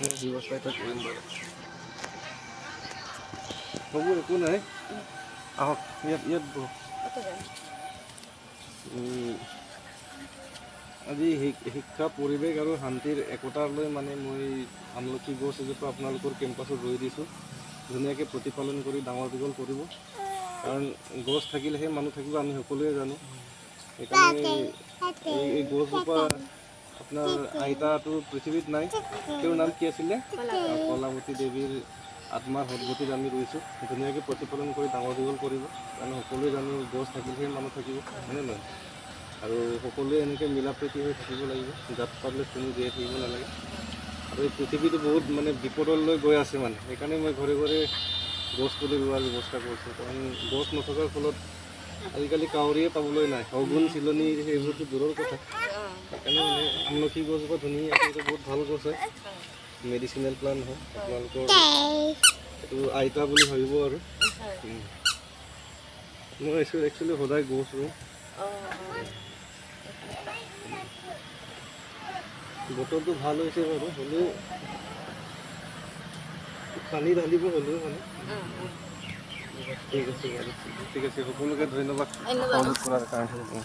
ব্যৱস্থা এটা কৰিম বাৰু। হ'ব একো নাই, আহক ইয়াত বহক। আজি শিক্ষা পৰিৱেশ আৰু শান্তিৰ একতালৈ মানে মই আমলখি গছ এজোপা আপোনালোকৰ কেম্পাছত ৰুই দিছোঁ। ধুনীয়াকৈ প্ৰতিপালন কৰি ডাঙৰ দীঘল কৰিব, কাৰণ গছ থাকিলেহে মানুহ থাকিব, আমি সকলোৱে জানো। সেইকাৰণে এই গছজোপা আপোনাৰ আইতাটো পৃথিৱীত নাই, তেওঁৰ নাম কি আছিলে? কলাৱতী দেৱীৰ আত্মাৰ সদ্গতিত আমি ৰুইছোঁ। ধুনীয়াকৈ প্ৰতিপালন কৰি ডাঙৰ দীঘল কৰিব, কাৰণ সকলোৱে জানো গছ থাকিলেহে মানুহ থাকিব, হয়নে নহয়? আৰু সকলোৱে এনেকৈ মিলা প্ৰীতি হৈ থাকিব লাগিব, জাত পাতলৈ কোনো জীয়াই থাকিব নালাগে। আৰু এই পৃথিৱীটো বহুত মানে বিপদলৈ গৈ আছে মানে, সেইকাৰণে মই ঘৰে ঘৰে গছ পুলি ৰোৱাৰ ব্যৱস্থা কৰিছোঁ। কাৰণ গছ নথকাৰ ফলত আজিকালি কাউৰীয়ে পাবলৈ নাই, শগুন চিলনি সেইবোৰতো দূৰৰ কথা। সেইকাৰণে মানে আমলখি গছজোপা ধুনীয়াকৈ, এইটো বহুত ভাল গছ হয়, মেডিচিনেল প্লাণ্ট হয়। আপোনালোকৰ এইটো আইতা বুলি ভাবিব আৰু। মই একচুৱেলি সদায় গছ ৰুওঁ। বতৰটো ভাল হৈছে বাৰু, হ'লেও পানী ঢালিব হ'লেও মানে। ঠিক আছে বাৰু, ঠিক আছে, সকলোকে ধন্যবাদ সহযোগ কৰাৰ কাৰণে।